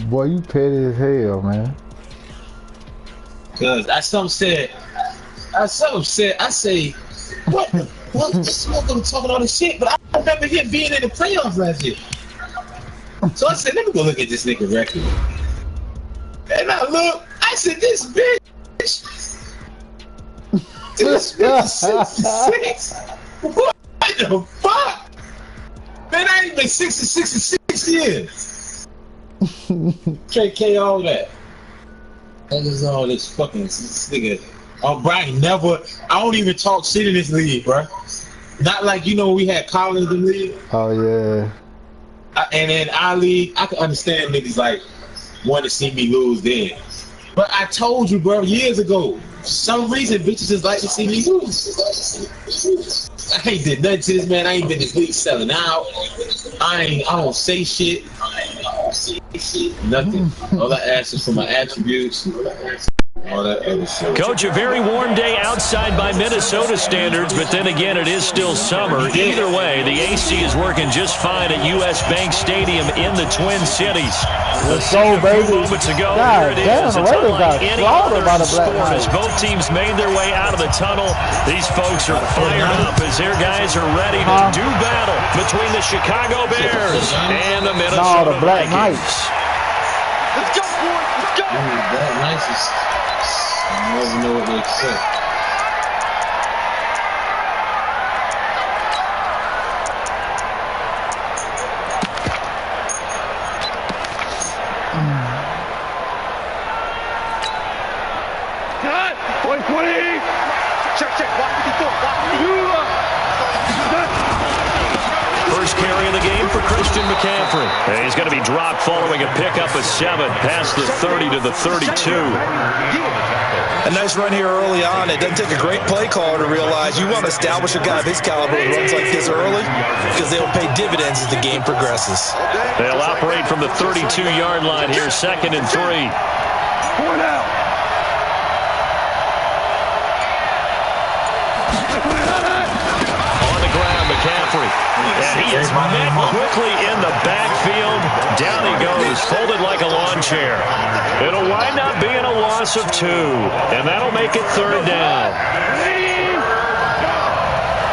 Boy, you petty as hell, man. Cause I say, what the fuck? This motherfucker talking all this shit, but I remember him being in the playoffs last year. So I said, let me go look at this nigga record. And I look, I said, this bitch is 66. What the fuck? Man, I ain't been 66 in 6 years. KK, all that. That is all this fucking this nigga. Oh, Brian, never. I don't even talk shit in this league, bro. Not like, you know, we had Collins in the league. Oh, yeah. And in our league, I can understand niggas like want to see me lose then. But I told you, bro, years ago, for some reason, bitches just like to see me lose. I ain't did nothing to this man. I ain't been in this league selling out. I don't say shit. Nothing. All I ask is for my attributes. All that other shit. Coach, a very warm day outside by Minnesota standards, but then again, it is still summer. Either way, the AC is working just fine at U.S. Bank Stadium in the Twin Cities. Let's go, baby. Moments ago, God, here it is. It's unlike any other sport as both teams made their way out of the tunnel. These folks are fired up as their guys are ready to do battle between the Chicago Bears and the Minnesota Vikings. Let's go, boys. Let's go. That nice is, I never know what to expect. Cut. 20. Check. Walk with the door. First carry of the game for Christian McCaffrey. And he's going to be dropped following a pickup of 7 past the 30 to the 32. A nice run here early on. It doesn't take a great play caller to realize you want to establish a guy of his caliber who runs like this early because they'll pay dividends as the game progresses. They'll operate from the 32-yard line here, 2nd and 3. Point out. On the ground, McCaffrey. And he is met quickly in the backfield. Down he goes, folded like a lawn chair. It'll wind up being a loss of 2, and that'll make it 3rd down.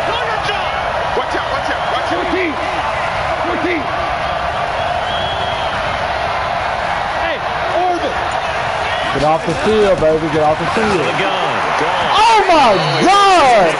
Watch out. 14. Hey, Orville. Get off the field, baby. Get off the field. Gone. Oh, my God.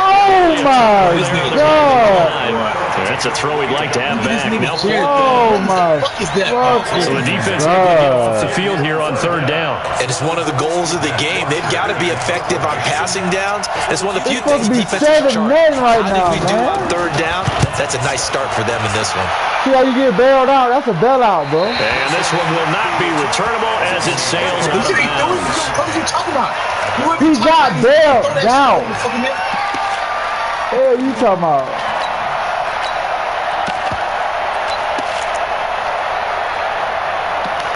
Oh, my God. That's a throw we'd like to have back. Now, Oh, my God. so the defense can get off the field here on 3rd down. And it's one of the goals of the game. They've got to be effective on passing downs. It's one of the few things defenses are right now, I think we do on 3rd down. That's a nice start for them in this one. See how you get bailed out? That's a bailout, bro. And this one will not be returnable as it sails out of bounds. What are you talking about? He got bailed out. What are you talking about?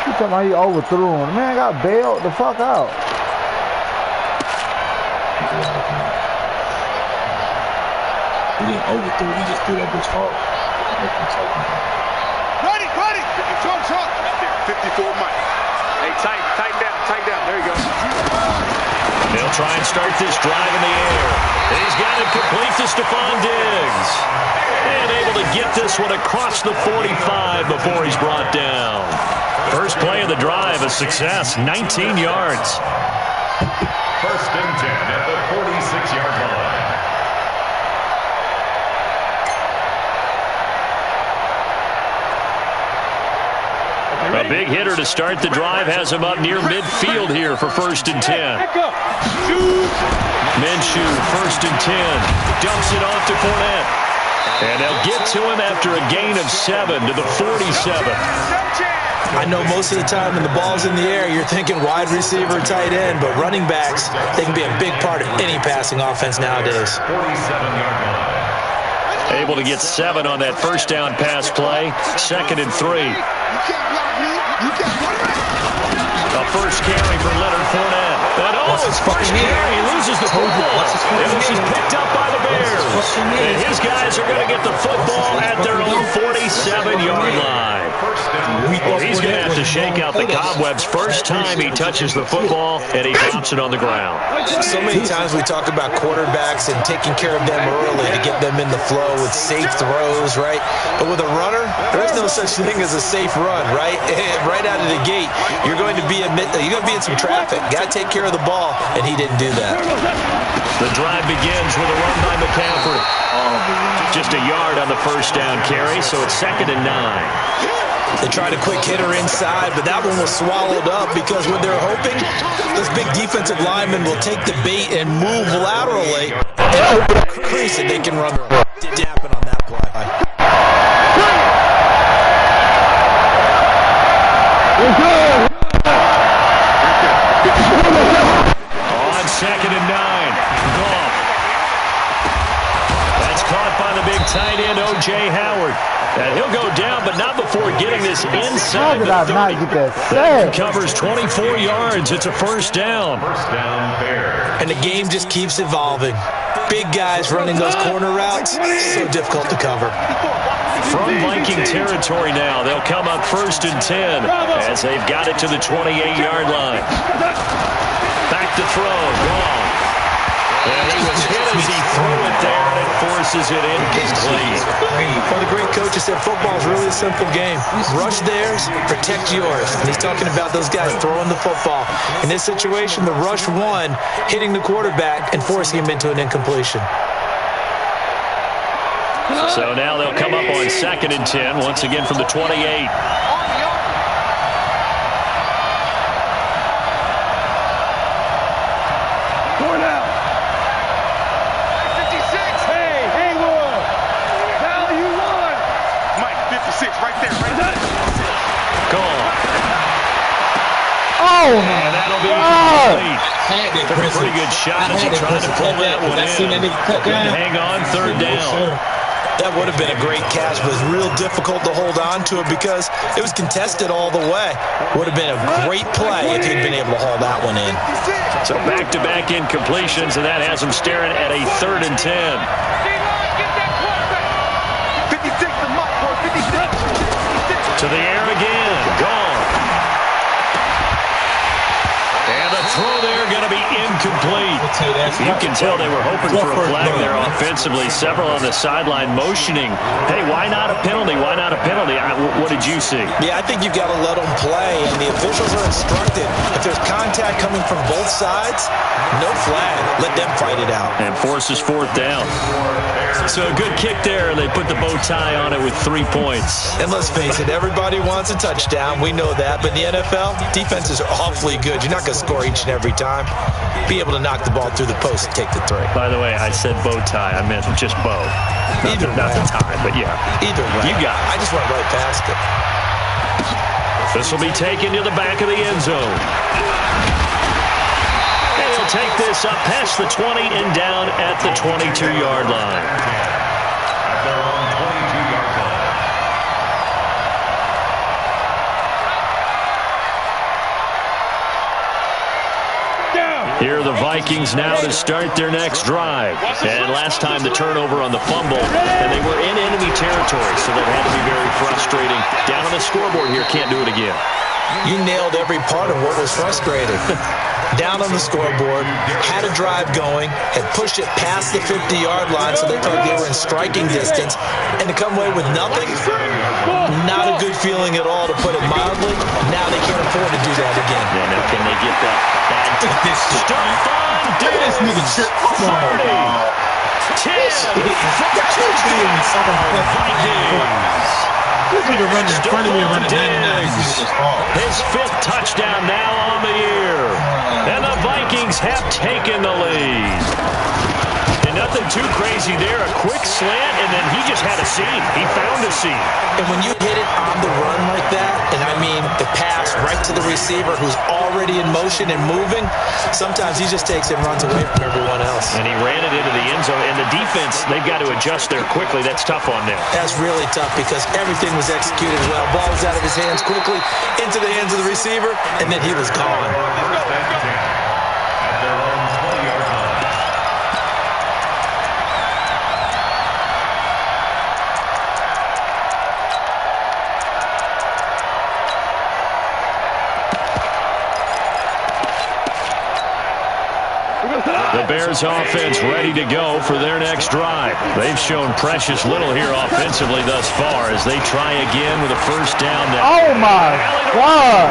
You talking about he overthrew him. Man got bailed the fuck out. He didn't overthrow. He just threw that bitch hard. Ready. Talk. 54 Mike. Hey, tighten down. There you go. They'll try and start this drive in the air. And he's got it complete to Stephon Diggs. And able to get this one across the 45 before he's brought down. First play of the drive, a success, 19 yards. 1st and 10 at the 46-yard line. A big hitter to start the drive has him up near midfield here for 1st and 10. Minshew, 1st and 10. Dumps it off to Fournette. And they'll get to him after a gain of 7 to the 47. I know most of the time when the ball's in the air, you're thinking wide receiver, tight end, but running backs, they can be a big part of any passing offense nowadays. 47-yard line. Able to get 7 on that first down pass play. 2nd and 3. A first carry for Leonard Fournette. And his first carry, he loses the football. And this is picked up by the Bears. And his guys are going to get the football at their own 47-yard line. Weak shake out the cobwebs. First time he touches the football, and he drops it on the ground. So many times we talk about quarterbacks and taking care of them early to get them in the flow with safe throws, right? But with a runner, there is no such thing as a safe run, right? Right out of the gate, you're going to be in some traffic. Got to take care of the ball, and he didn't do that. The drive begins with a run by McCaffrey. Just a yard on the first down carry, so it's 2nd and 9. They tried a quick hitter inside, but that one was swallowed up because what they're hoping, this big defensive lineman will take the bait and move laterally and open up a crease and they can run. Didn't happen on that play. On 2nd and 9, Goff. That's caught by the big tight end, O.J. Howard. And he'll go down, but not before getting this inside the 30. That covers 24 yards. It's a first down. And the game just keeps evolving. Big guys running those corner routes, so difficult to cover. From Viking territory now, they'll come up 1st and 10 as they've got it to the 28-yard line. Back to throw, Goff. And he was hit as he threw it there, and it forces it incomplete. Well, the great coach said football is really a simple game. Rush theirs, protect yours. And he's talking about those guys throwing the football. In this situation, the rush one, hitting the quarterback and forcing him into an incompletion. So now they'll come up on 2nd and 10, once again from the 28. And that'll be complete. Took a pretty good shot as he tried to pull that one in. Couldn't hang on, 3rd down. That would have been a great catch, but it was real difficult to hold on to it because it was contested all the way. Would have been a great play if he'd been able to haul that one in. So back-to-back incompletions, and that has him staring at a 3rd and 10. To the air again. Gone. And the throw there going to be incomplete. You can tell they were hoping for a flag there offensively. Several on the sideline motioning. Hey, why not a penalty? Why not a penalty? What did you see? Yeah, I think you've got to let them play, and the officials are instructed. If there's contact coming from both sides, no flag. Let them fight it out. And forces 4th down. So a good kick there. They put the bow tie on it with 3 points. And let's face it, everybody wants a touchdown. We know that. But in the NFL, defenses are awfully good. You're not going to score each and every time. Be able to knock the ball through the post and take the 3. By the way, I said bow tie. I meant just bow. Not the tie, but yeah. Either way. You got it. I just went right past it. This will be taken to the back of the end zone. And he'll take this up past the 20 and down at the 22-yard line. Here are the Vikings now to start their next drive. And last time the turnover on the fumble, and they were in enemy territory, so that had to be very frustrating. Down on the scoreboard here, can't do it again. You nailed every part of what was frustrating. Down on the scoreboard, had a drive going, had pushed it past the 50-yard line, so they thought they were in striking distance, and to come away with nothing, not a good feeling at all, to put it mildly. Now they can't afford to do that again. Yeah, now can they get that bad Stephon Diggs, 40, 10, Vikings. His 5th touchdown now on the year. And the Vikings have taken the lead. And nothing too crazy there. A quick slant, and then he just had a seam. He found a seam. And when you hit it on the run like that, and I mean the pass right to the receiver who's already in motion and moving, sometimes he just takes it and runs away from everyone else. And he ran it into the end zone. And the defense, they've got to adjust there quickly. That's tough on them. That's really tough because everything was executed well. Ball was out of his hands quickly, into the hands of the receiver, and then he was gone. The Bears offense ready to go for their next drive. They've shown precious little here offensively thus far as they try again with a first down now. Oh my God!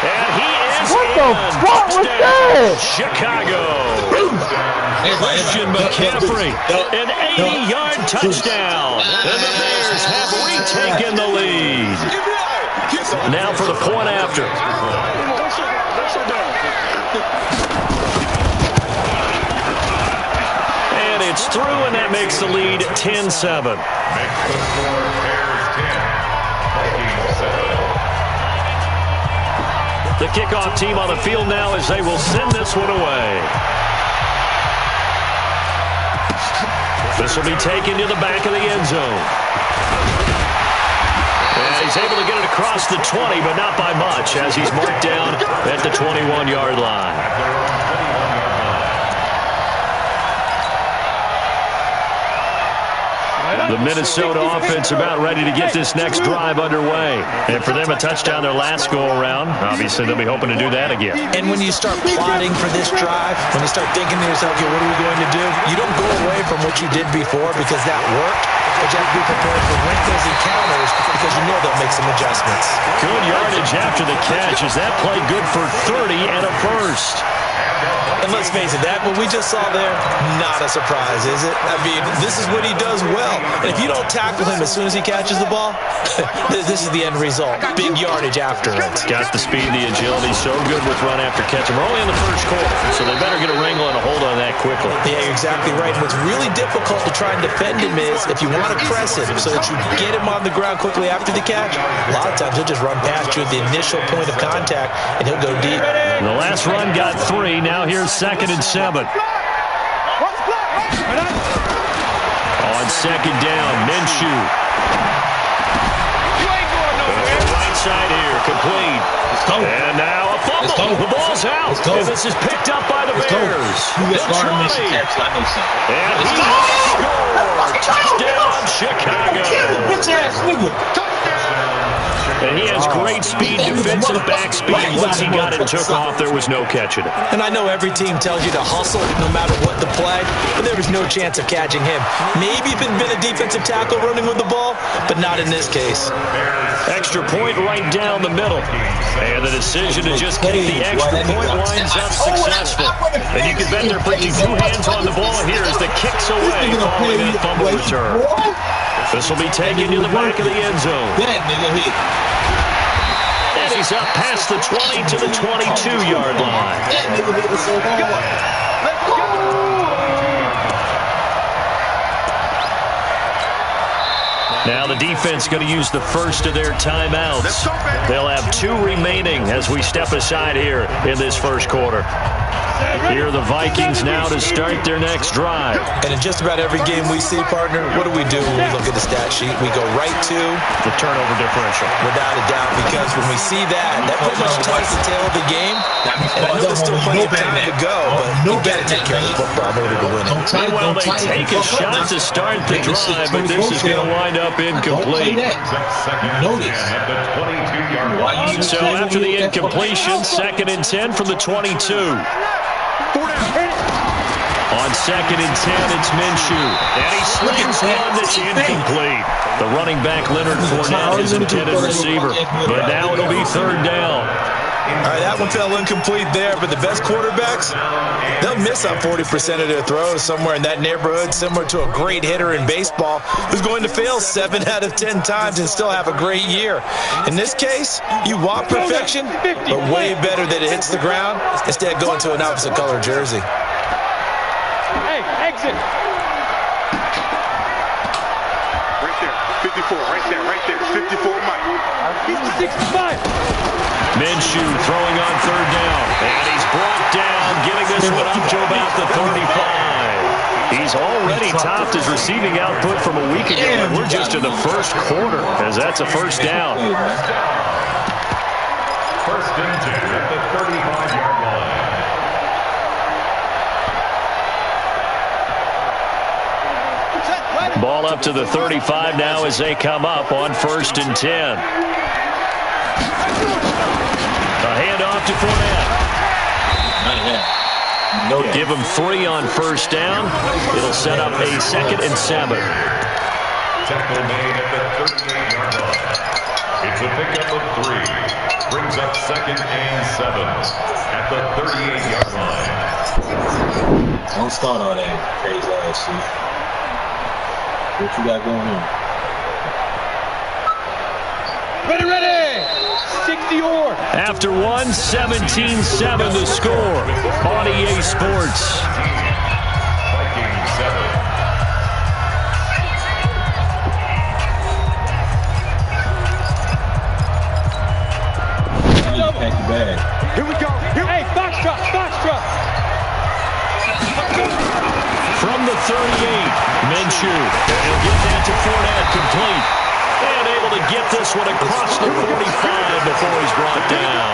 And he is What the fuck was that? Chicago. Christian McCaffrey, an 80-yard touchdown. And the Bears have retaken the lead. Now for the point after. And it's through, and that makes the lead 10-7. The kickoff team on the field now as they will send this one away. This will be taken to the back of the end zone. And he's able to get it across the 20, but not by much, as he's marked down at the 21-yard line. The Minnesota offense about ready to get this next drive underway. And for them, a touchdown their last go-around. Obviously, they'll be hoping to do that again. And when you start plotting for this drive, when you start thinking to yourself, okay, what are we going to do? You don't go away from what you did before because that worked. But you have to be prepared for wrinkles and counters because you know they'll make some adjustments. Good yardage after the catch. Is that play good for 30 and a first? And let's face it, that what we just saw there, not a surprise, is it? I mean, this is what he does well. And if you don't tackle him as soon as he catches the ball, this is the end result. Big yardage after it. Got the speed, the agility, so good with run after catch. We're only in the first quarter, so they better get a wrangle and a hold on that quickly. Yeah, you're exactly right. And what's really difficult to try and defend him is if you want to press him so that you get him on the ground quickly after the catch, a lot of times he'll just run past you at the initial point of contact, and he'll go deep. And the last run got 3. Now here's 2nd and 7. On 2nd down, Minshew. Right side here, complete. And now a fumble. The ball's out. And this is picked up by the Bears. And he scores. Touchdown, Chicago. And he has great speed, defensive back speed. Once he got it and took off, there was no catching it. And I know every team tells you to hustle no matter what the play, but there was no chance of catching him. Maybe if it had been a defensive tackle running with the ball, but not in this case. Extra point right down the middle. And the decision to just kick the extra point winds up successful. And you can bet they're putting 2 hands on the ball here as the kick's away following that fumble return. This will be taken to the back of the end zone. And he's up past the 20 to the 22-yard line. Now the defense going to use the first of their timeouts. They'll have 2 remaining as we step aside here in this first quarter. Here are the Vikings now to start their next drive. And in just about every game we see, partner, what do we do when we look at the stat sheet? We go right to the turnover differential. Without a doubt, because when we see that pretty much tells the tale of the game. And I know there's still plenty of time to go, but you got to take care of the football in order to win it. Well, they take a shot to start the drive, but this is going to wind up incomplete. So after the incompletion, 2nd and 10 from the 22. On 2nd and 10, it's Minshew. And he slings one that's incomplete. The running back, Leonard Fournette, his intended receiver. But now it'll be 3rd down. All right, that one fell incomplete there, but the best quarterbacks, they'll miss on 40% of their throws somewhere in that neighborhood, similar to a great hitter in baseball who's going to fail 7 out of 10 times and still have a great year. In this case, you want perfection, but way better that it hits the ground instead of going to an opposite color jersey. Hey, exit. Right there, 54, right there, 54, Mike. 65. Minshew throwing on 3rd down. And he's brought down, getting this one up to about the 35. He's already topped his receiving output from a week ago, and we're just in the first quarter, as that's a first down. 1st and 10 at the 35-yard line. Ball up to the 35 now as they come up on 1st and 10. A handoff to Fournette. Give him 3 on first down. It'll set up a 2nd and 7. Tackle made at the 38-yard line. It's a pickup of 3. Brings up 2nd and 7 at the 38-yard line. Don't start all that crazy ass shit. What you got going on? Ready! 60 or. After 1, 17-7 the score on EA Sports. Vikings 7. Here we go. Hey, Foxtrot. From the 38, Minshew. He'll get that to Fournette, complete. And able to get this one across the 45 before he's brought down.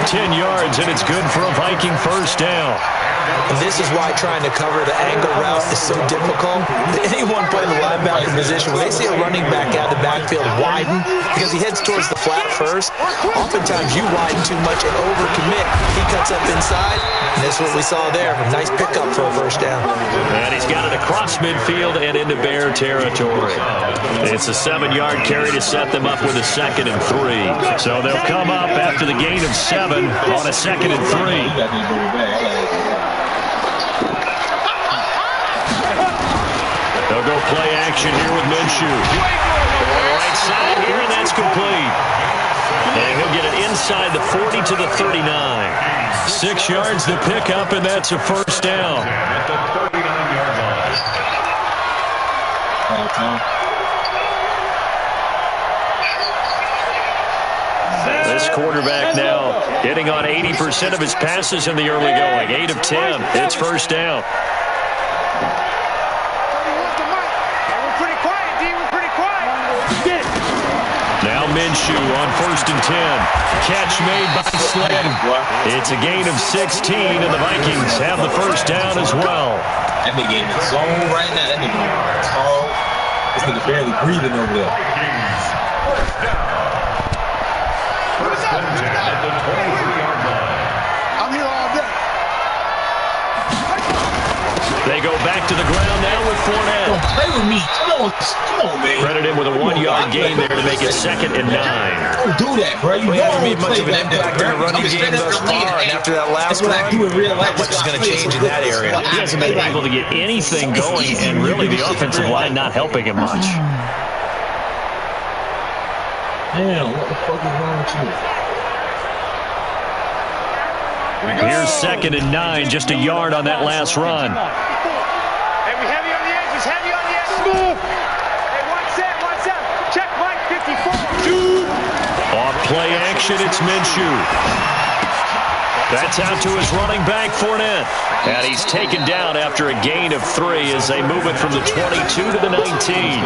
10 yards, and it's good for a Viking first down. And this is why trying to cover the angle route is so difficult. Anyone playing the linebacker position, when they see a running back out of the backfield widen, because he heads towards the flat first, oftentimes you widen too much and overcommit. He cuts up inside, and that's what we saw there. A nice pickup for a first down. And he's got it across midfield and into Bear territory. It's a 7-yard carry to set them up with a 2nd and 3. So they'll come up after the gain of 7 on a 2nd and 3. They'll go play action here with Minshew. Right side here, and that's complete. And he'll get it inside the 40 to the 39. 6 yards to pick up, and that's a first down. At the 39-yard line. This quarterback now hitting on 80% of his passes in the early going. 8 of 10. It's first down. Now Minshew on 1st and 10. Catch made by Slade. It's a gain of 16, and the Vikings have the first down as well. That nigga in the zone right now. That nigga tall. This nigga barely breathing over there. First and 10 at the 23-yard line. I'm here all day. They go back to the ground now with Fournette. Don't play with me. Come on, man. Credit him with a 1-yard gain there to make it 2nd and 9. Don't do that, bro. You We know haven't I made don't much play of an like impact that, in the bro. running game thus far, and after that last That's what I run, do in real life. much is going to change in that area. He hasn't been able to get anything going, and really the offensive line not helping him much. Damn, what the fuck is wrong with you? Here's 2nd and 9, just a yard on that last run. Hey, we heavy on the edges, heavy on the edges. Move. Hey, one set. Check Mike, 54. Off play action, it's Minshew. That's out to his running back, Fournette. And he's taken down after a gain of 3 as they move it from the 22 to the 19.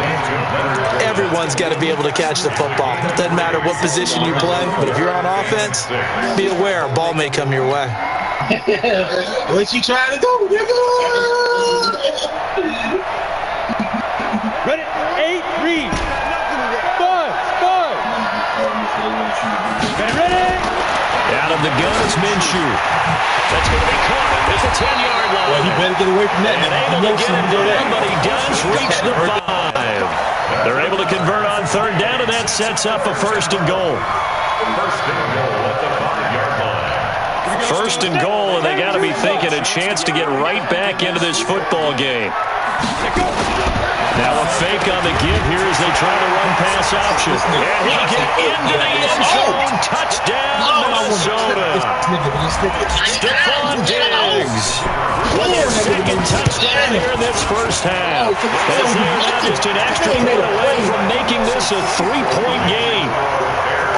Everyone's got to be able to catch the football. It doesn't matter what position you play, but if you're on offense, be aware a ball may come your way. What you trying to do, nigga? Ready? 8, read. Buzz. Ready? Out of the gun is Minshew. That's going to be caught at the 10-yard line. Well, he better get away from that. And able to get him down, but he does reach the 5. They're able to convert on 3rd down, and that sets up a 1st and goal. First and goal at the 5-yard line. 1st and goal, and they got to be thinking a chance to get right back into this football game. Now a fake on the give here as they try to run pass option. And he'll get into the end zone. Touchdown, Minnesota. Stephon Diggs with his 2nd touchdown here in this first half. As they are now just an extra point away from making this a 3-point game.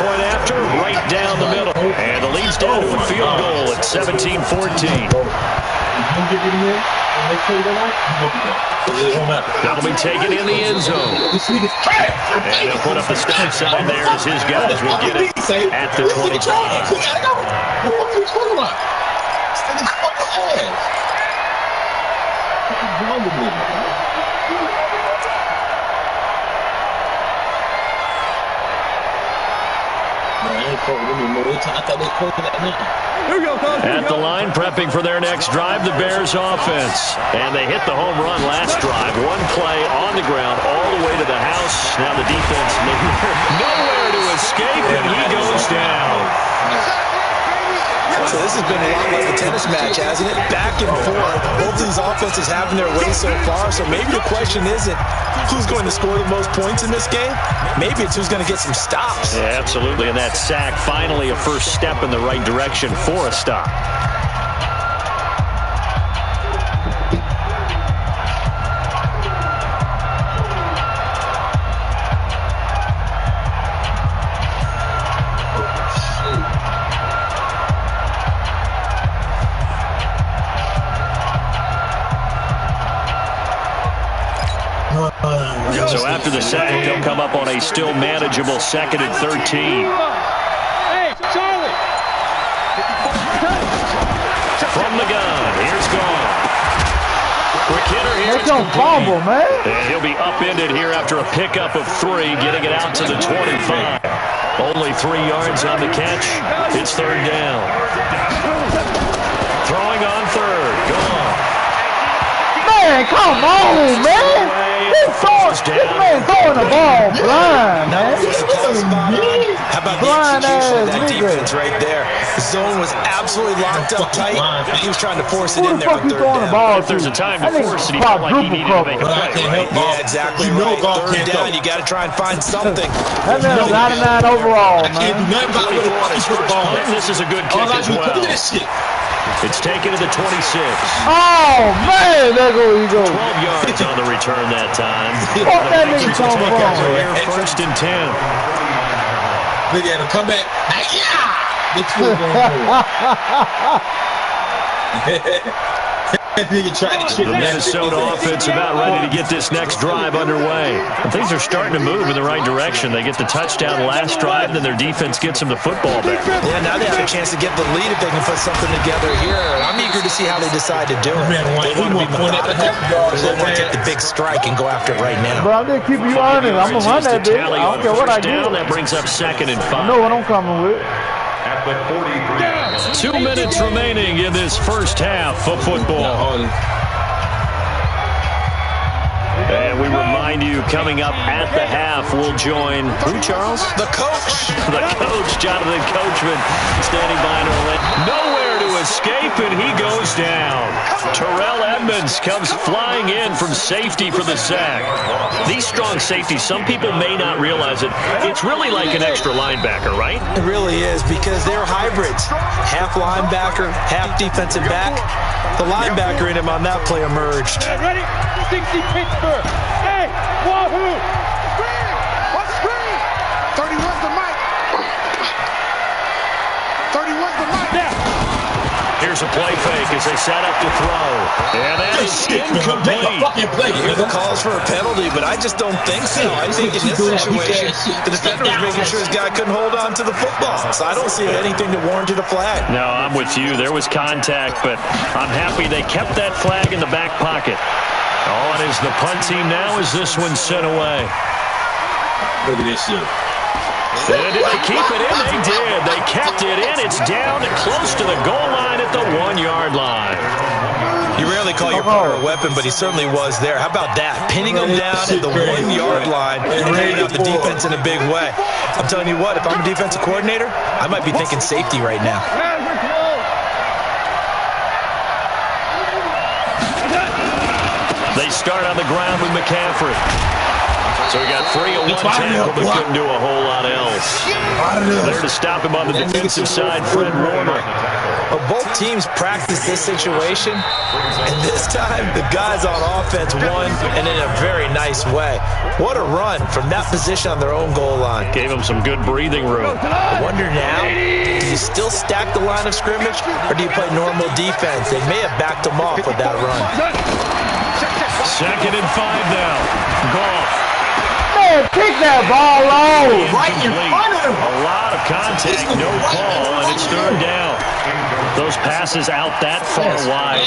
Point after, right down the middle. And the lead's down to a field goal at 17-14. That'll be taken in the end zone. And they'll put up the stop sign there as his guys will get it at the 25. At the line, prepping for their next drive, the Bears offense. And they hit the home run last drive. One play on the ground all the way to the house. Now the defense nowhere to escape, and he goes down. So this has been a lot like a tennis match, hasn't it? Back and forth. Both of these offenses having their way so far. So maybe the question isn't who's going to score the most points in this game. Maybe it's who's going to get some stops. Yeah, absolutely. And that sack, finally a first step in the right direction for a stop. So after the sack, they'll come up on a still manageable 2nd and 13. Hey, Charlie! From the gun, here's gone. Quick hitter here. They don't fumble, man. And he'll be upended here after a pickup of 3, getting it out to the 25. Only 3 yards on the catch. It's 3rd down. Throwing on 3rd. Gone. Man, come on, man. This man throwing the ball blind, man. How about the execution of that defense right there? The zone was absolutely locked up tight. He was trying to force it in there on 3rd down. If there's a time to force it, he felt like he needed to make a play, right? Yeah, exactly right. 3rd down, you got to try and find something. That man's 99 overall, man. This is a good kick as well. It's taken to the 26. Oh, man, there you go. 12 yards on the return that time. Fuck that nigga come from. 1st and 10. Look at him come back. The Minnesota offense about ready to get this next drive underway. And things are starting to move in the right direction. They get the touchdown last drive, and then their defense gets them the football back. Yeah, now they have a chance to get the lead if they can put something together here. I'm eager to see how they decide to do it. They want to be methodical. They want to take the big strike and go after it right now. But I'm going to keep you honest. I'm going to run that bitch. I don't care what I do. That brings up 2nd and 5. I know what I'm coming with. At the 43. 2 minutes remaining in this first half of football. And we remind you, coming up at the half, we'll join who, Charles? The coach. The coach, Jonathan Coachman, standing by in Orlando. Nowhere to escape, and he goes down. Terrell Edmonds comes flying in from safety for the sack. These strong safeties, some people may not realize it. It's really like an extra linebacker, right? It really is, because they're hybrids. Half linebacker, half defensive back. The linebacker in him on that play emerged. Ready? 60 Pittsburgh. Hey, wahoo! Screen! What screen? 31's the mic. 31's the mic. Now. Here's a play fake as they set up to throw. And that is incomplete. You hear the calls for a penalty, but I just don't think so. I think in this situation, the defender was making sure his guy couldn't hold on to the football. So I don't see anything that warranted a flag. No, I'm with you. There was contact, but I'm happy they kept that flag in the back pocket. Oh, and as the punt team now as this one sent away. Look at this shit. And did they keep it in? They did. They kept it in. It's down close to the goal line at the 1-yard line. You rarely call your punter a weapon, but he certainly was there. How about that? Pinning him down at the 1-yard line and hitting out the defense in a big way. I'm telling you what, if I'm a defensive coordinator, I might be thinking safety right now. They start on the ground with McCaffrey. So we got 3 at 1 tackle, but couldn't do a whole lot else. There to stop him on the defensive side, Fred Warner. Well, both teams practiced this situation, and this time the guys on offense won, and in a very nice way. What a run from that position on their own goal line. Gave them some good breathing room. I wonder now, do you still stack the line of scrimmage, or do you play normal defense? They may have backed them off with that run. 2nd and 5 now. Goff. Man, kick that ball low. Right in front of him. A lot of contact, no call, and it's 3rd down. Those passes out that far wide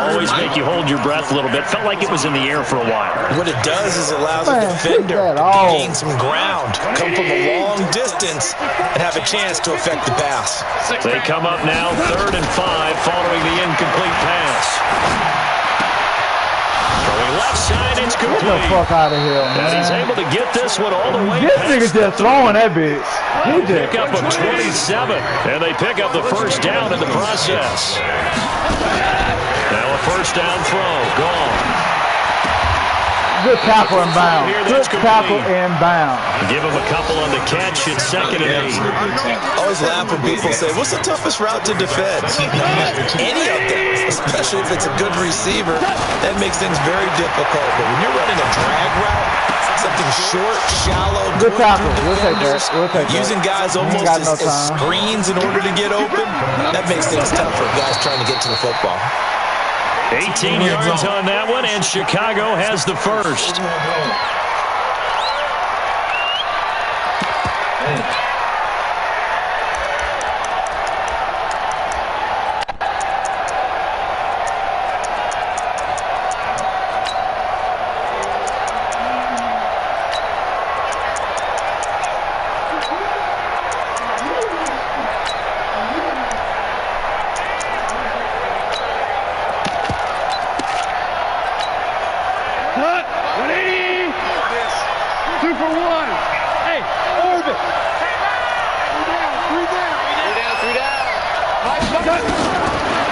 always make you hold your breath a little bit. Felt like it was in the air for a while. What it does is it allows a defender to gain some ground, come from a long distance, and have a chance to affect the pass. They come up now 3rd and 5 following the incomplete pass. Throwing left side, it's complete. Get the fuck out of here, man. And he's able to get this one all the way This nigga's just throwing that bitch. He just pick up a 27, and they pick up the first down in the process. Now a first down throw, gone. Good tackle and bound. Good tackle and bound. Give him a couple on the catch. It's 2nd and 8. Always laugh when people say, what's the toughest route to defend? Any of them, especially if it's a good receiver, that makes things very difficult. But when you're running a drag route, something short, shallow, good tackle. We'll take that. We'll take that. Using guys almost as screens in order to get open, that makes things tough for guys trying to get to the football. 18 yards on that one, and Chicago has the first.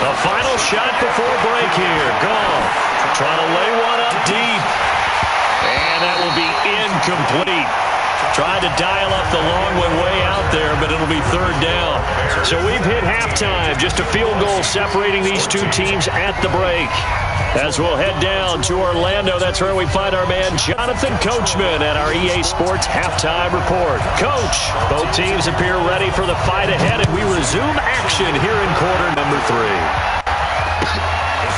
The final shot before break here. Gone. Trying to lay one up deep. And that will be incomplete. Tried to dial up the long one way out there, but it'll be 3rd down. So we've hit halftime. Just a field goal separating these two teams at the break. As we'll head down to Orlando, that's where we find our man Jonathan Coachman at our EA Sports Halftime Report. Coach, both teams appear ready for the fight ahead, and we resume action here in quarter number 3.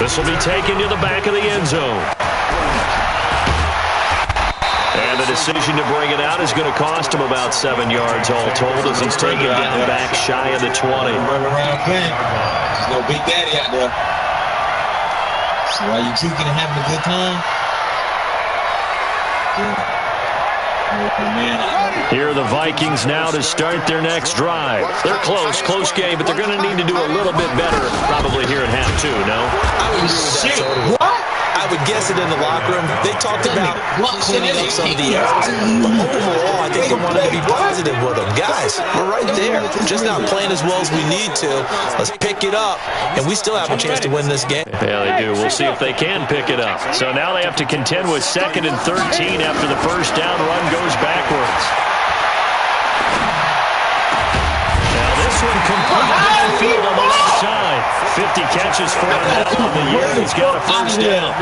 This will be taken to the back of the end zone. And the decision to bring it out is going to cost him about 7 yards all told as he's taken down back shy of the 20. He's going to beat Daddy out there. So while you drinking and having a good time, here are the Vikings now to start their next drive. They're close game, but they're going to need to do a little bit better probably here at half 2, no? I would guess it in the locker room. They talked about cleaning up some of the errors. But overall, I think they wanted to be positive with them. Guys, we're right there. Just not playing as well as we need to. Let's pick it up, and we still have a chance to win this game. Yeah, they do. We'll see if they can pick it up. So now they have to contend with 2nd and 13 after the first down run goes backwards. Now this one complete downfield on the left side. 50 catches for him now on the year. He's got a first down.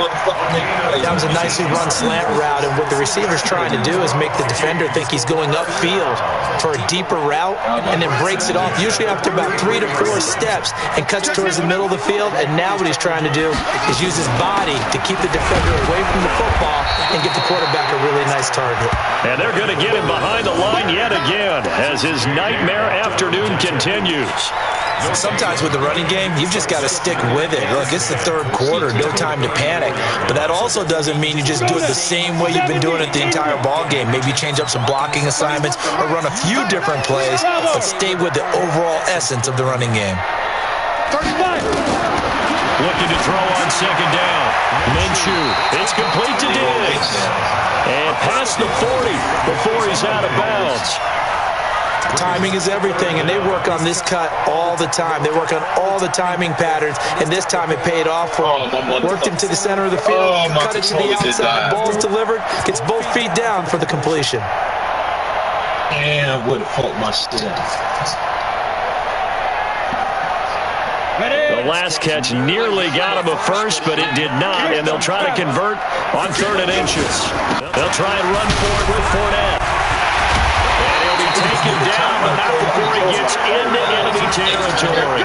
That was a nicely run slant route, and what the receiver's trying to do is make the defender think he's going upfield for a deeper route and then breaks it off, usually after about 3 to 4 steps, and cuts towards the middle of the field. And now what he's trying to do is use his body to keep the defender away from the football and get the quarterback a really nice target. And they're going to get him behind the line yet again as his nightmare afternoon continues. Sometimes with the running game, you've just got to stick with it. Look, it's the 3rd quarter, no time to panic. But that also doesn't mean you just do it the same way you've been doing it the entire ball game. Maybe change up some blocking assignments or run a few different plays, but stay with the overall essence of the running game. 35. Looking to throw on 2nd down. Minshew, it's complete to Diggs. And past the 40 before he's out of bounds. Timing is everything, and they work on this cut all the time. They work on all the timing patterns, and this time it paid off for him. Worked him to the center of the field, cut it to the outside, ball's delivered, gets both feet down for the completion. Damn, would have fucked my shit up. The last catch nearly got him a first, but it did not, and they'll try to convert on 3rd and inches. They'll try and run for it with Fournette. Taken down, but not before he gets into enemy territory.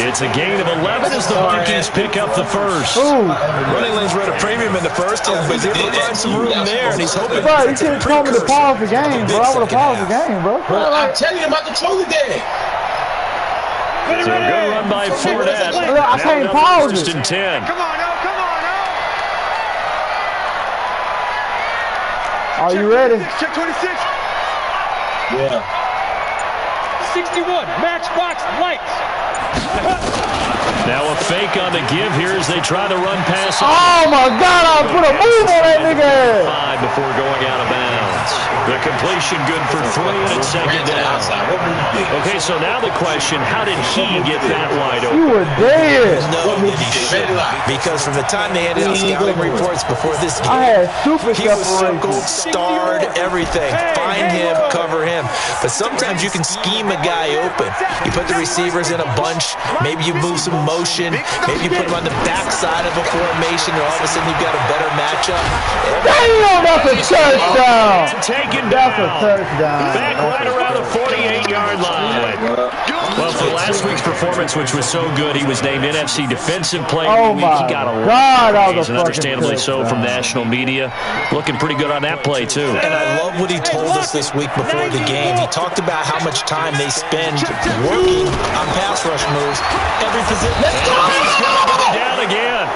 It's a gain of 11 as the Vikings pick up the first. Running lanes were at a premium in the first, but he's able to find some room there, and he's hoping. Bro, you should have told me to pause the game, bro. I would have paused the game, bro. I'm telling you about the trolley day. So a good run by Fournette. I can't pause it. 1st and 10. Come on, oh, come on, oh. Are you ready? Check 26. Yeah. 61. Matchbox lights. Now a fake on the give here as they try to run past. Oh my God! I put a move on that nigga. 5 before going out of bounds. The completion good for 3 and it's 2nd down. Okay, so now the question, how did he get that wide open? You were dead. No, he shouldn't. Because from the time they handed out scouting reports before this game, I had super he was separation. circled, starred, everything. Find him, cover him. But sometimes you can scheme a guy open. You put the receivers in a bunch. Maybe you move some motion. Maybe you put him on the backside of a formation, and all of a sudden you've got a better matchup. Damn, that's a touchdown. Taken That's a down. touchdown. Back right around the 48-yard line. Well, for last week's performance, which was so good, he was named NFC Defensive Player of the Week. my He got a God, lot that of was praise, a and understandably fucking so, from touchdown. national media. Looking pretty good on that play, too. And I love what he told us this week before the game. He talked about how much time they spend working on pass rush moves. Every position. He's going to go down again.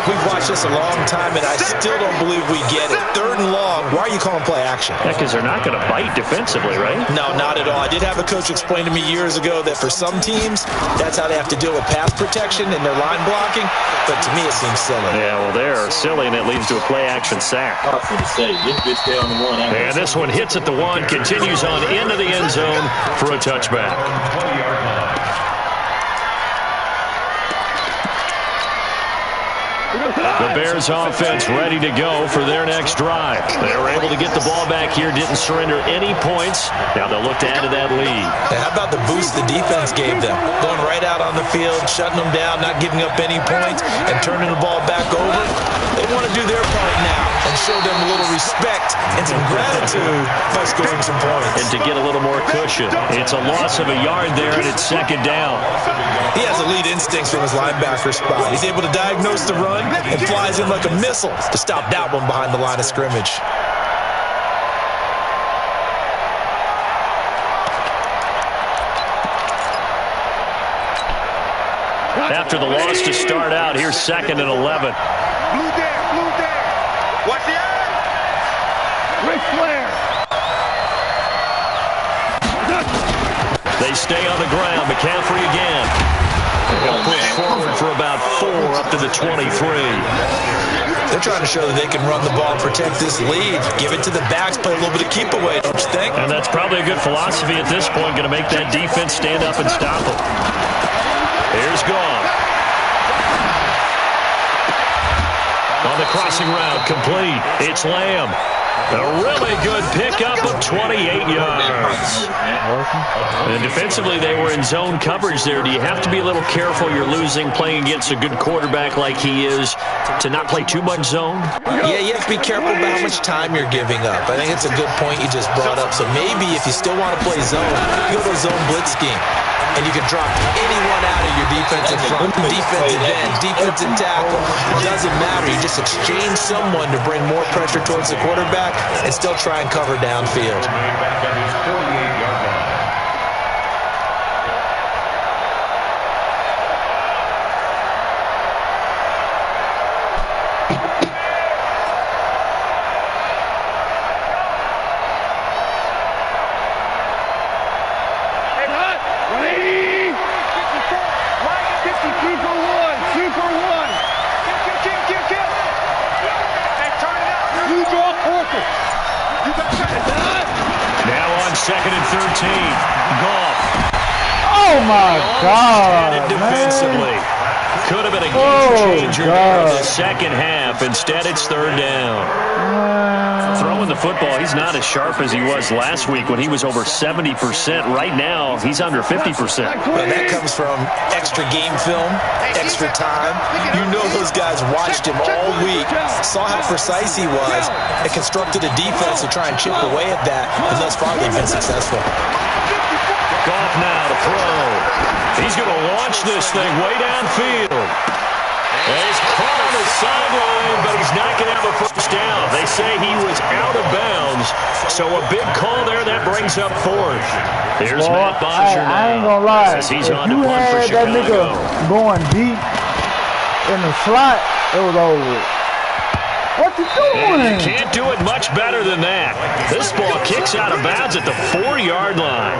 We've watched this a long time, and I still don't believe we get it. 3rd and long. Why are you calling play action? Yeah, because they're not going to bite defensively, right? No, not at all. I did have a coach explain to me years ago that for some teams, that's how they have to deal with pass protection and their line blocking. But to me, it seems silly. Yeah, well, they're silly, and it leads to a play-action sack. I was going to say, this bitch stay on the one. And this one hits at the 1, continues on into the end zone for a touchback. 20-yard line. The Bears offense ready to go for their next drive. They were able to get the ball back here, didn't surrender any points. Now they'll look to add to that lead. How about the boost the defense gave them? Going right out on the field, shutting them down, not giving up any points, and turning the ball back over. They want to do their part now and show them a little respect and some gratitude by scoring some points. And to get a little more cushion. It's a loss of a yard there, and it's 2nd down. He has elite instincts from his linebacker spot. He's able to diagnose the run and flies in like a missile to stop that one behind the line of scrimmage. After the loss to start out, here's 2nd and 11. Blue there, blue there. Watch the eye. Ric Flair. They stay on the ground. McCaffrey again. They'll push forward for about 4 up to the 23. They're trying to show that they can run the ball and protect this lead. Give it to the backs, play a little bit of keep away, don't you think? And that's probably a good philosophy at this point. Going to make that defense stand up and stop them. Here's Gone. On the crossing route, complete. It's Lamb. A really good pickup of 28 yards. And defensively, they were in zone coverage there. Do you have to be a little careful? You're losing, playing against a good quarterback like he is, to not play too much zone? Yeah, you have to be careful about how much time you're giving up. I think it's a good point you just brought up. So maybe if you still want to play zone, you go to a zone blitz scheme. And you can drop anyone out of your defensive front, defensive end, defensive tackle. It doesn't matter. You just exchange someone to bring more pressure towards the quarterback and still try and cover downfield. Back at his 48-yard line. Now on 2nd and 13. Goff. Oh my God, Defensively. Could have been a game changer in the second half. Instead, it's 3rd down. Throwing the football, he's not as sharp as he was last week when he was over 70%. Right now, he's under 50%. Well, that comes from extra game film, extra time. You know those guys watched him all week, saw how precise he was, and constructed a defense to try and chip away at that, and thus far they've been successful. Goff now to throw. He's going to launch this thing way downfield. And he's caught on the sideline, but he's not going to have a first down. They say he was out of bounds games. So a big call there. That brings up fourth. Here's Matt Bosher now. I ain't gonna lie. As he's if on you to punt for had that nigga Chicago. going deep in the slot, it was over with. What you doing? And you can't do it much better than that. This ball kicks out of bounds at the 4-yard line.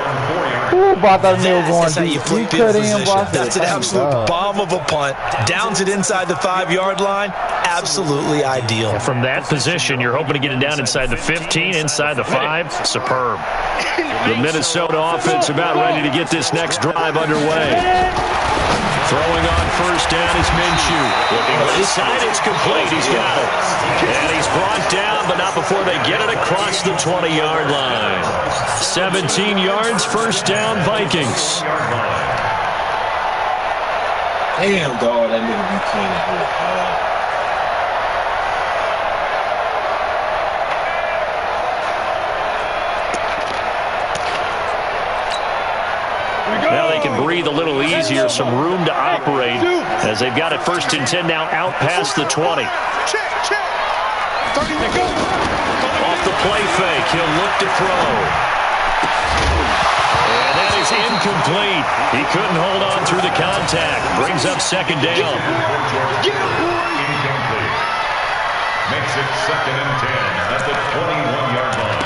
Who about that nigga going That's how you deep? flip He field cut in, position. boss. That's an absolute bomb of a punt. Downs it inside the 5-yard line. Absolutely ideal. From that position, you're hoping to get it down inside the 15, inside the 5. Superb. The Minnesota offense about ready to get this next drive underway. Throwing on first down is Minshew. Looking on his side, it's complete. He's got it. And he's brought down, but not before they get it across the 20-yard line. 17 yards, first down, Vikings. Damn, dog, that nigga Buchanan hurt. Now they can breathe a little easier, some room to operate as they've got it first and 10 now out past the 20. Off the play fake, he'll look to throw. And that is incomplete. He couldn't hold on through the contact. Brings up second down. Incomplete. Makes it second and 10 at the 21-yard line.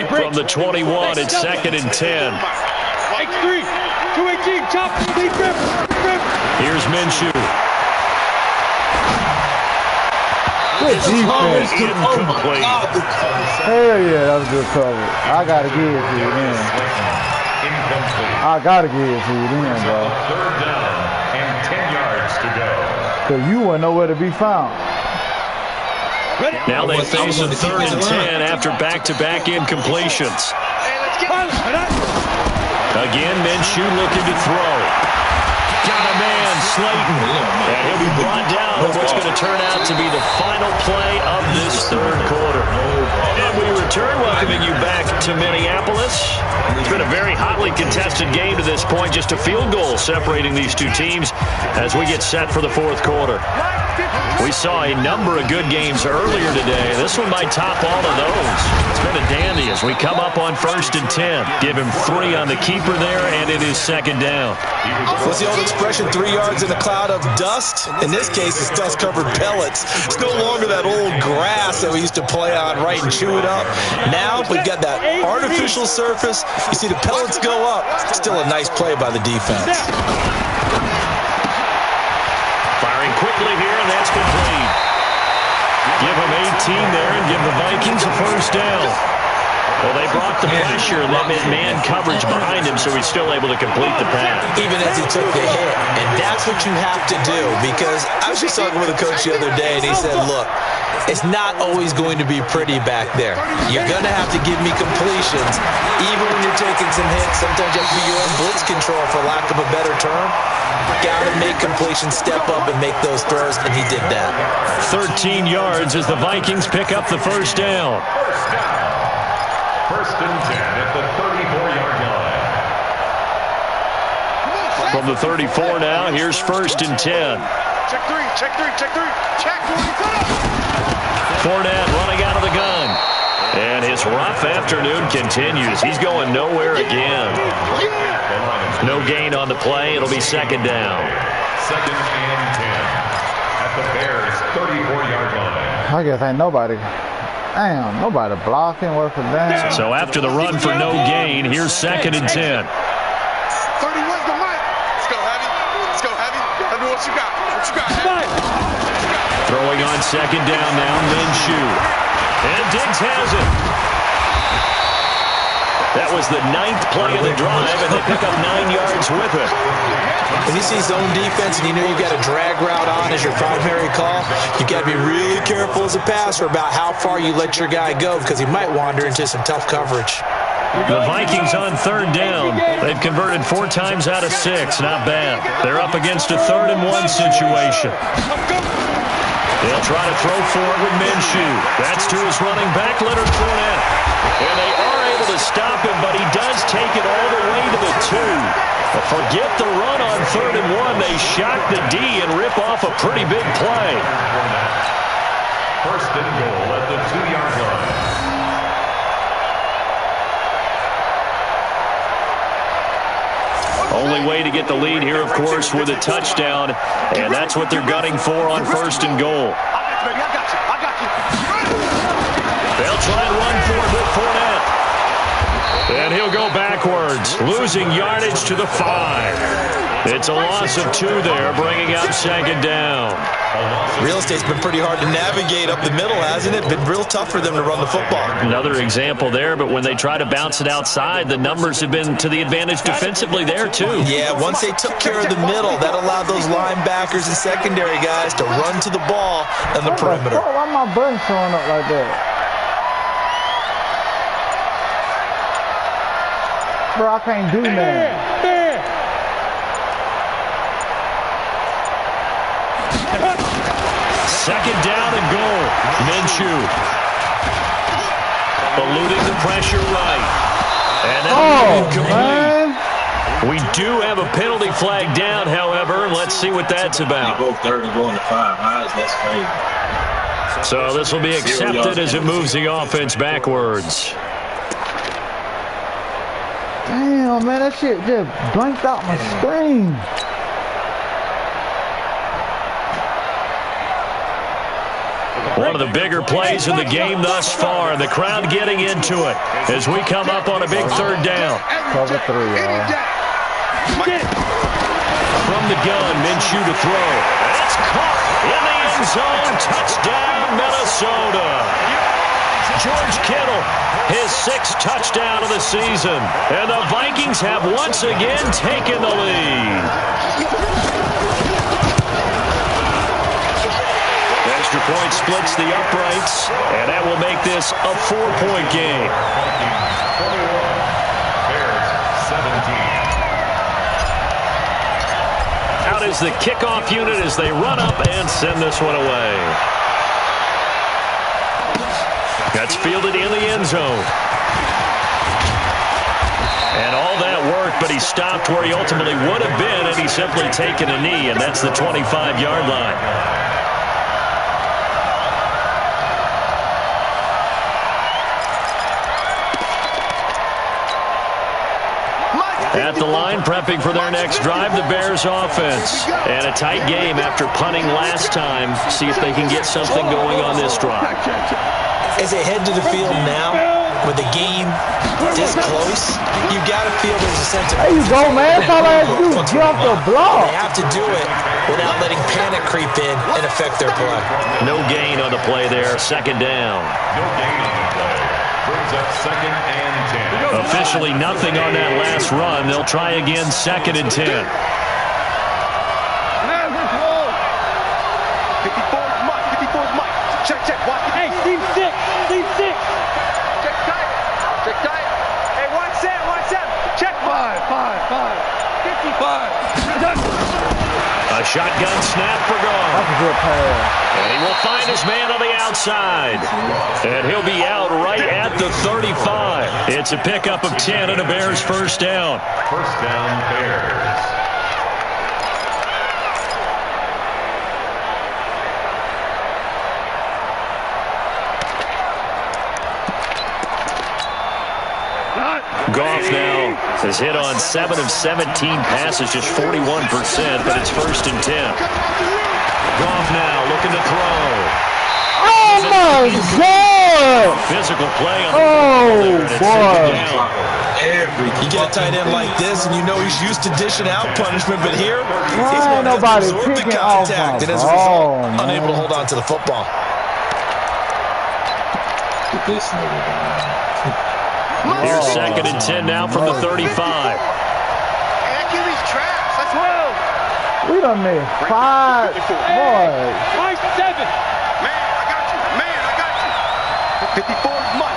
From the 21, it's second and 10. X3, 218, chop, deep grip. Here's Minshew. Good defense. Incomplete. Hell yeah, that was good cover. I gotta give it to you, man. Incomplete. I gotta give it to you, then, bro. Third down and 10 yards to go. Cause you were nowhere to be found. Now they face a third and 10 after back-to-back incompletions. Again, Minshew looking to throw. Got a man, Slayton. And he'll be brought down on what's going to turn out to be the final play of this third quarter. And we return, welcoming you back to Minneapolis. It's been a very hotly contested game to this point. Just a field goal separating these two teams as we get set for the fourth quarter. We saw a number of good games earlier today. This one might top all of those. It's been a dandy as we come up on first and 10. Give him 3 on the keeper there, and it is second down. What's the old expression, 3 yards in a cloud of dust? In this case, it's dust-covered pellets. It's no longer that old grass that we used to play on, right, and chew it up. Now we've got that artificial surface. You see the pellets go up. Still a nice play by the defense. Firing quickly here, and that's complete. Give him 18 there and give the Vikings a first down. Well, they brought the pressure and that meant man coverage behind him, so he's still able to complete the pass. Even as he took the hit. And that's what you have to do, because I was just talking with a coach the other day, and he said, look, it's not always going to be pretty back there. You're going to have to give me completions. Even when you're taking some hits, sometimes you have to be your own blitz control, for lack of a better term. Got to make completions, step up, and make those throws, and he did that. 13 yards as the Vikings pick up the first down. First and 10 at the 34-yard line. From the 34 now, here's first and 10. Check three, check. Fournette running out of the gun. And his rough afternoon continues. He's going nowhere again. No gain on the play. It'll be second down. Second and 10 at the Bears' 34-yard line. I guess ain't nobody. Damn, nobody blocking worth a damn. So after the run for no gain, here's second and 10. 31's the mic. Let's go, Heavy. Tell me what you got. Throwing on second down now, Minshew. And Diggs has it. That was the 9th play of the drive, and they pick up 9 yards with it. When you see zone defense and you know you've got a drag route on as your primary call, you've got to be really careful as a passer about how far you let your guy go, because he might wander into some tough coverage. The Vikings on third down. They've converted 4 times out of 6. Not bad. They're up against a 3rd and 1 situation. They'll try to throw for it with Minshew. That's to his running back, Leonard Fournette. And they are able to stop him, but he does take it all the way to the 2. Forget the run on 3rd and 1. They shock the D and rip off a pretty big play. 1st and goal at the 2-yard line. Only way to get the lead here, of course, with a touchdown, and that's what they're gunning for on 1st and goal. They'll try and run for it with Fournette. And he'll go backwards, losing yardage to the 5. It's a loss of 2 there, bringing up 2nd down. Real estate's been pretty hard to navigate up the middle, hasn't it? Been real tough for them to run the football. Another example there, but when they try to bounce it outside, the numbers have been to the advantage defensively there, too. Yeah, once they took care of the middle, that allowed those linebackers and secondary guys to run to the ball on the perimeter. Why my button showing up like that? Bro, I can't do that. 2nd down and goal. Minshew. Eluding the pressure right. And man. We do have a penalty flag down, however. Let's see what that's about. Both 3rd and going to 5. That's crazy. So this will be accepted as it moves the offense backwards. Damn, man, that shit just blanked out my screen. One of the bigger plays in the game thus far, and the crowd getting into it as we come up on a big 3rd down. Cover 3, y'all. From the gun, Minshew to throw. It's caught in the end zone. Touchdown, Minnesota. George Kittle, his 6th touchdown of the season. And the Vikings have once again taken the lead. Extra point splits the uprights, and that will make this a 4-point game. 21, Bears 17. Out is the kickoff unit as they run up and send this one away. That's fielded in the end zone. And all that work, but he stopped where he ultimately would have been, and he's simply taken a knee, and that's the 25-yard line. At the line, prepping for their next drive, the Bears offense. And a tight game after punting last time. See if they can get something going on this drive. As they head to the field now, with the game this close, you've got to feel there's a sense of... There you go, man. That's all I have to do. Get off the block. They have to do it without letting panic creep in and affect their play. No gain on the play there. 2nd down. No gain on the play. Brings up 2nd and 10. Officially nothing on that last run. They'll try again, 2nd and 10. 54's Mike. 54's Mike. Check. Watch. Hey, Steve 6. Check tight. Hey, watch that. Check. 5. 55. A shotgun snap for Goff. That's a good pass. And he will find his man on the outside. And he'll be out right at the 35. It's a pickup of 10 and a Bears 1st down. 1st down, Bears. Goff now has hit on 7 of 17 passes, just 41%, but it's 1st and 10. Goff now looking to throw. Oh, my God. Physical play on the boy. You get a tight end like this, and you know he's used to dishing out punishment, but here, he's Why going to nobody absorb the picking off contact, my and as a ball, result, man. unable to hold on to the football. This nigga, man. Here's 2nd and 10 now from the 35. That QB's trash. Let's roll. We done missed 5. Boy. 7. Man, I got you. 54's Mike.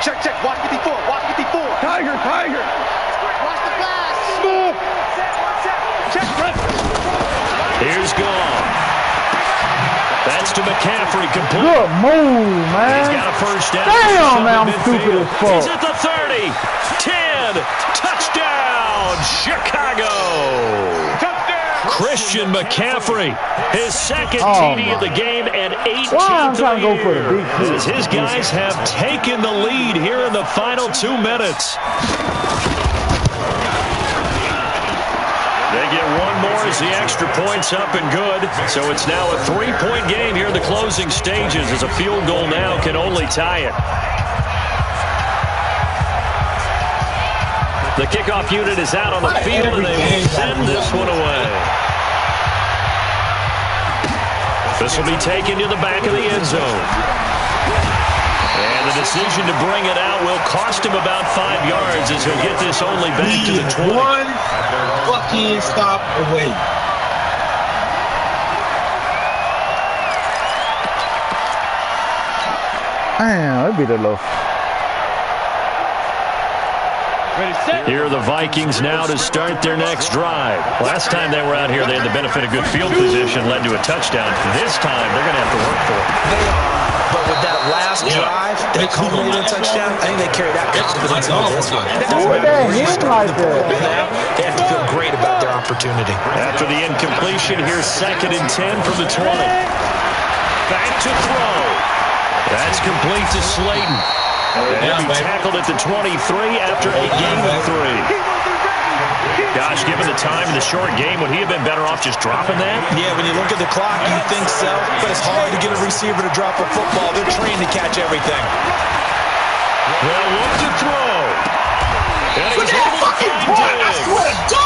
Check. Watch 54. Tiger. Watch the pass. Smooth. Check. Here's Goff. That's to McCaffrey, complete. Good move, man. He's got a 1st down. Damn, man, I'm stupid as fuck. He's at the 30. 10. Touchdown. Touchdown, Chicago. Christian McCaffrey, his second TD of the game and 18th of the year. As his guys have taken the lead here in the final 2 minutes. They get one more as the extra point's up and good. So it's now a 3-point game here in the closing stages, as a field goal now can only tie it. The kickoff unit is out on the field, and they will send this one away. This will be taken to the back of the end zone. And the decision to bring it out will cost him about 5 yards, as he'll get this only back to the 20. One fucking stop away. Damn, that'd be the low. Here are the Vikings now to start their next drive. Last time they were out here, they had the benefit of good field position, led to a touchdown. This time, they're going to have to work for it. They are. But with that last drive, they culminated a touchdown. I think they carried that confidence into this one. They have to feel great about their opportunity. After the incompletion, here's 2nd and 10 from the 20. Back to throw. That's complete to Slayton. And he'll be tackled at the 23 after a gain of 3. Gosh, given the time in the short game, would he have been better off just dropping that? Yeah, when you look at the clock, you think so. But it's hard to get a receiver to drop a football. They're trained to catch everything. They'll look to throw. And he's able to find Diggs.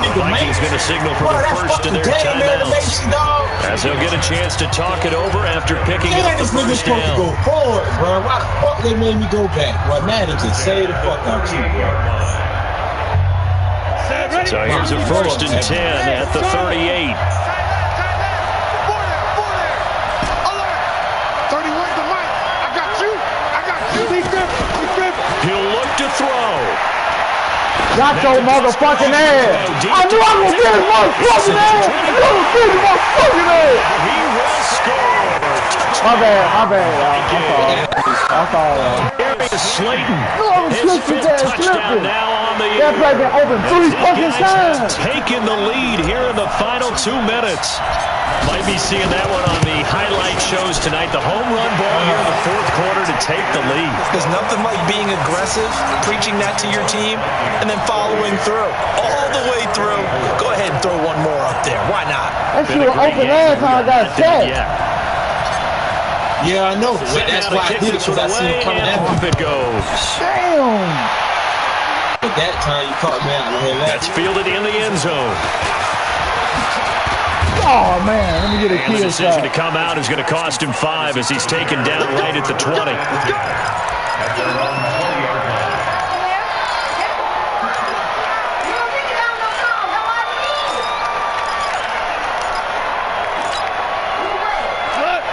The Vikings going to signal for the first of their timeouts, as they'll get a chance to talk it over after picking up the first down. Go forward, bro. Why the fuck they made me go back? Well, manager, say the fuck out you, bro. So here's a 1st and 10 at the 38. He'll look to throw. Got your motherfucking ass. I knew I was going to get his motherfucking ass. I knew I was going to get his motherfucking ass. He will score. My bad, y'all. I'm sorry. Slayton. His fifth touchdown now on the That play been open 3 fucking times. Taking the lead here in the final 2 minutes. Might be seeing that one on the highlight shows tonight. The home run ball here in the 4th quarter to take the lead. There's nothing like being aggressive, preaching that to your team, and then following through. All the way through. Go ahead and throw one more up there. Why not? That shit was open last time I got set. Yeah, I know. But that's why I did it, because I seen it coming at me. It goes. Damn. But that time you caught me out of here. That's fielded in the end zone. Oh, man. Let me get a And the kill decision shot. to come out is going to cost him 5 as he's taken down right at the 20.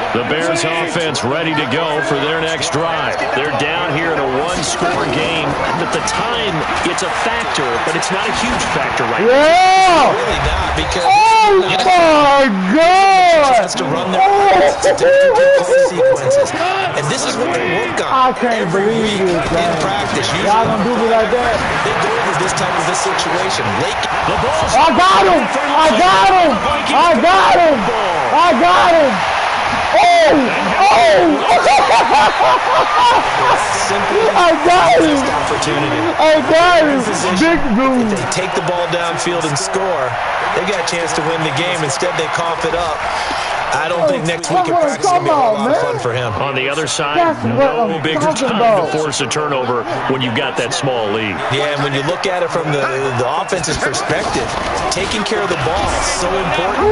The Bears offense ready to go for their next drive. They're down here in a 1-score game. At the time, it's a factor, but it's not a huge factor right now. Yeah! Really not, because Oh, my God! has to run their to play sequences. And this is what they work on I can't every believe week this, in man. practice. Y'all gonna do me like that? They go over this type of a situation. The ball's I got him! I got him! I got him! I got him! Oh! Oh! I got him! Opportunity. I got him! Big If dude! they take the ball downfield and score, they got a chance to win the game. Instead, they cough it up. I don't think next week in practice is going to be a whole lot of fun for him. on the other side. That's what No I'm bigger talking time about. to force a turnover when you've got that small lead. Yeah, and when you look at it from the offense's perspective, taking care of the ball is so important.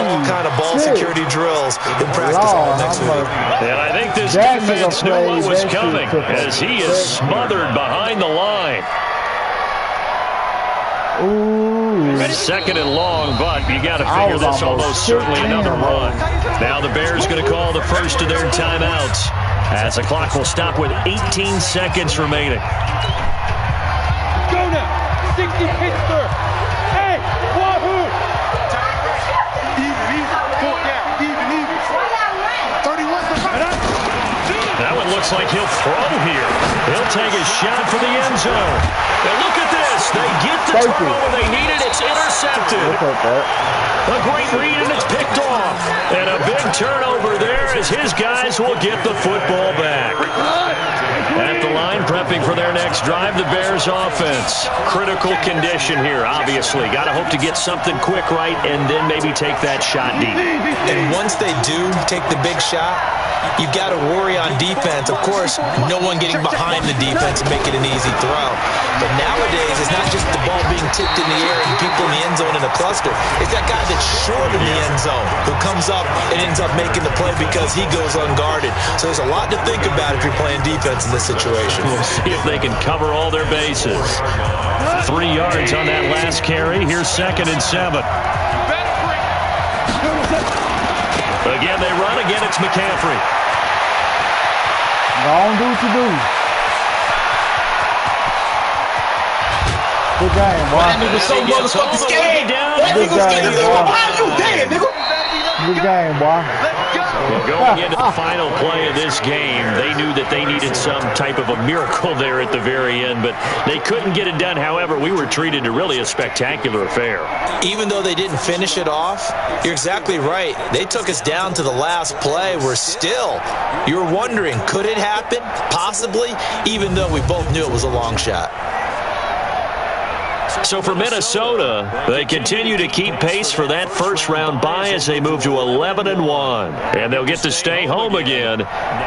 All kind of ball security drills in practice all next week. And I think this That defense nigga knew what played was that shit coming took as he is smothered behind the line. Ooh. 2nd and long, but you got to figure this almost certainly another run. Now the Bears going to call the first of their timeouts as the clock will stop with 18 seconds remaining. Go now. 60 Pittsburgh. Hey, Wahoo. Even. Fourth down. Even. 31 to 5. That one looks like he'll throw here. He'll take a shot for the end zone. And look at this. this. They get the turnover they needed. It's intercepted. A great read, and it's picked off. And a big turnover there as his guys will get the football back. At the line, prepping for their next drive, the Bears offense. Critical condition here, obviously. Got to hope to get something quick right and then maybe take that shot deep. And once they do take the big shot, you've got to worry on defense. Of course, no one getting behind the defense and make it an easy throw. But nowadays, it's not just the ball being tipped in the air and people in the end zone in a cluster. It's that guy that's short in the end zone who comes up and ends up making the play because he goes unguarded. So there's a lot to think about if you're playing defense in this situation. We'll see if they can cover all their bases. 3 yards on that last carry. Here's 2nd and 7. Again, they run. Again, it's McCaffrey. Go on, do what you do. Good game, boy. That nigga so motherfucking scared. That nigga scared. Why are you dead, nigga? Good game, boy. Well, going into the final play of this game, they knew that they needed some type of a miracle there at the very end, but they couldn't get it done. However, we were treated to really a spectacular affair. Even though they didn't finish it off, you're exactly right. They took us down to the last play. We're still, you're wondering, could it happen? Possibly, even though we both knew it was a long shot. So for Minnesota, they continue to keep pace for that first-round bye as they move to 11-1. And they'll get to stay home again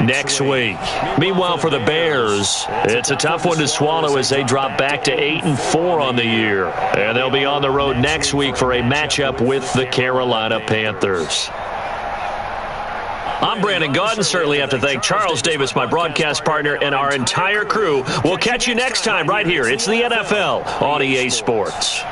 next week. Meanwhile, for the Bears, it's a tough one to swallow as they drop back to 8-4 on the year. And they'll be on the road next week for a matchup with the Carolina Panthers. I'm Brandon Gaudin. Certainly have to thank Charles Davis, my broadcast partner, and our entire crew. We'll catch you next time right here. It's the NFL on EA Sports.